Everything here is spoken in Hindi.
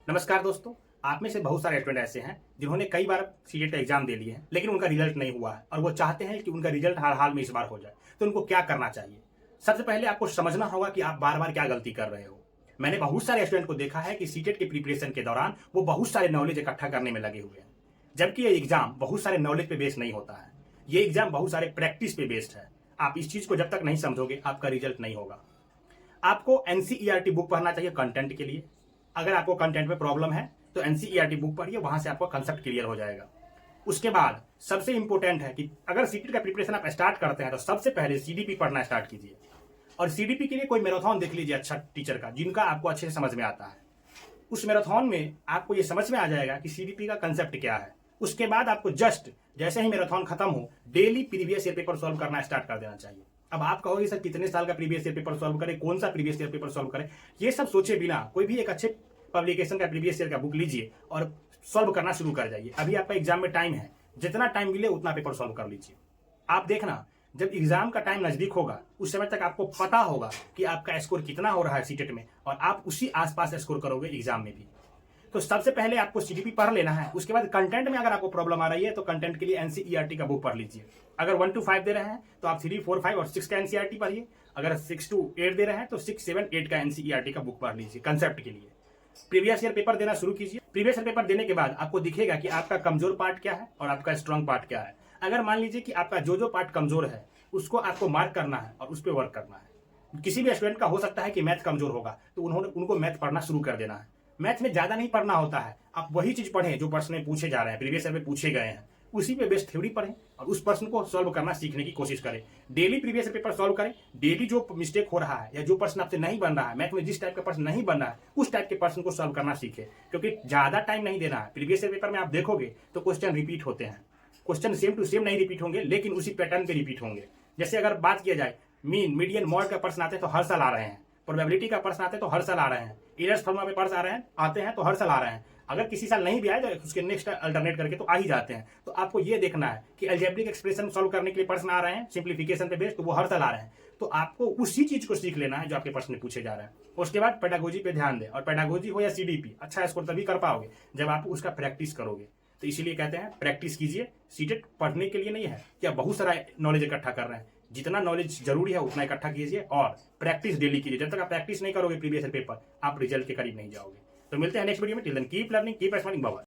नमस्कार दोस्तों। आप में से बहुत सारे स्टूडेंट ऐसे हैं जिन्होंने कई बार सीटेट का एग्जाम दे लिए हैं लेकिन उनका रिजल्ट नहीं हुआ है और वो चाहते हैं कि उनका रिजल्ट हर हाल में इस बार हो जाए। तो उनको क्या करना चाहिए? सबसे पहले आपको समझना होगा कि आप बार बार क्या गलती कर रहे हो। मैंने बहुत सारे स्टूडेंट को देखा है कि सीटेट के प्रिपरेशन के दौरान वो बहुत सारे नॉलेज इकट्ठा करने में लगे हुए हैं, जबकि ये एग्जाम बहुत सारे नॉलेज पे बेस्ड नहीं होता है। ये एग्जाम बहुत सारे प्रैक्टिस पे बेस्ड है। आप इस चीज को जब तक नहीं समझोगे आपका रिजल्ट नहीं होगा। आपको एनसीईआरटी बुक पढ़ना चाहिए कंटेंट के लिए। अगर आपको कंटेंट में प्रॉब्लम है तो एनसीईआरटी बुक पढ़िए, वहां से आपका कंसेप्ट क्लियर हो जाएगा। उसके बाद सबसे इंपॉर्टेंट है कि अगर सीटेट का प्रिपरेशन आप स्टार्ट करते हैं तो सबसे पहले सीडीपी पढ़ना स्टार्ट कीजिए। और सीडीपी के लिए कोई मैराथन देख लीजिए अच्छा टीचर का, जिनका आपको अच्छे से समझ में आता है। उस मैराथन में आपको ये समझ में आ जाएगा कि सीडीपी का कंसेप्ट क्या है। उसके बाद आपको जस्ट जैसे ही मैराथन खत्म हो daily previous year paper solve करना स्टार्ट कर देना चाहिए। अब आप कहोगे सर कितने साल का प्रीवियस ईयर पेपर सॉल्व करें, कौन सा प्रीवियस ईयर पेपर सॉल्व करें, ये सब सोचे बिना कोई भी एक अच्छे पब्लिकेशन का प्रीवियस ईयर का बुक लीजिए और सॉल्व करना शुरू कर जाइए। अभी आपका एग्जाम में टाइम है, जितना टाइम मिले उतना पेपर सॉल्व कर लीजिए। आप देखना जब एग्जाम का टाइम नजदीक होगा उस समय तक आपको पता होगा कि आपका स्कोर कितना हो रहा है सीटेट में, और आप उसी आसपास स्कोर करोगे एग्जाम में भी। तो सबसे पहले आपको सीडीपी पढ़ लेना है। उसके बाद कंटेंट में अगर आपको प्रॉब्लम आ रही है तो कंटेंट के लिए एनसीईआरटी का बुक पढ़ लीजिए। अगर 1 to 5 दे रहे हैं तो आप 3, 4, 5 और 6 का एनसीईआरटी पढ़िए। अगर 6 to 8 दे रहे हैं तो 6, 7, 8 का एनसीईआरटी का बुक पढ़ लीजिए कंसेप्ट के लिए। प्रीवियस ईयर पेपर देना शुरू कीजिए। प्रीवियस ईयर पेपर देने के बाद आपको दिखेगा कि आपका कमजोर पार्ट क्या है और आपका स्ट्रांग पार्ट क्या है। अगर मान लीजिए कि आपका जो पार्ट कमजोर है उसको आपको मार्क करना है और उस पर वर्क करना है। किसी भी स्टूडेंट का हो सकता है कि मैथ कमजोर होगा तो उनको मैथ पढ़ना शुरू कर देना है। मैथ में ज्यादा नहीं पढ़ना होता है, आप वही चीज पढ़ें जो प्रश्न में पूछे जा रहे हैं, प्रीवियस ईयर में पूछे गए हैं, उसी पे बेस्ड थ्योरी पढ़ें और उस प्रश्न को सॉल्व करना सीखने की कोशिश करें। Daily previous year paper solve करें। डेली जो मिस्टेक हो रहा है या जो प्रश्न आपसे नहीं बन रहा है, मैथ में जिस टाइप का प्रश्न नहीं बन रहा है उस टाइप के प्रश्न को सॉल्व करना सीखें, क्योंकि ज्यादा टाइम नहीं देना है। प्रीवियस ईयर पेपर में आप देखोगे तो क्वेश्चन रिपीट होते हैं। क्वेश्चन सेम टू सेम नहीं रिपीट होंगे लेकिन उसी पैटर्न पे रिपीट होंगे। जैसे अगर बात किया जाए मीन, मीडियन, मॉड का प्रश्न आते हैं तो हर साल आ रहे हैं। प्रोबेबिलिटी का प्रश्न आते हैं तो हर साल आ रहे हैं। इनर्स फॉर्मूला पे प्रश्न आते हैं तो हर साल आ रहे हैं। अगर किसी साल नहीं भी आए तो उसके नेक्स्ट अल्टरनेट करके तो आ ही जाते हैं। तो आपको ये देखना है कि अलजेब्रिक एक्सप्रेशन सॉल्व करने के लिए प्रश्न आ रहे हैं सिंप्लीफिकेशन पे बेस्ड, तो वो हर साल आ रहे हैं। तो आपको उसी चीज को सीख लेना है जो आपके प्रश्न में पूछे जा रहे हैं। उसके बाद पेडागोजी पे ध्यान दें, और पेडागोजी हो या सीडीपी, अच्छा स्कोर तभी कर पाओगे जब आप उसका प्रैक्टिस करोगे। तो इसीलिए कहते हैं प्रैक्टिस कीजिए। सीटेट पढ़ने के लिए नहीं है कि आप बहुत सारा नॉलेज इकट्ठा कर रहे हैं। जितना नॉलेज जरूरी है उतना इकट्ठा कीजिए और प्रैक्टिस डेली कीजिए। जब तक आप प्रैक्टिस नहीं करोगे प्रीवियस पेपर, आप रिजल्ट के करीब नहीं जाओगे। तो मिलते हैं नेक्स्ट वीडियो में। Till then keep learning, keep smiling, bye bye.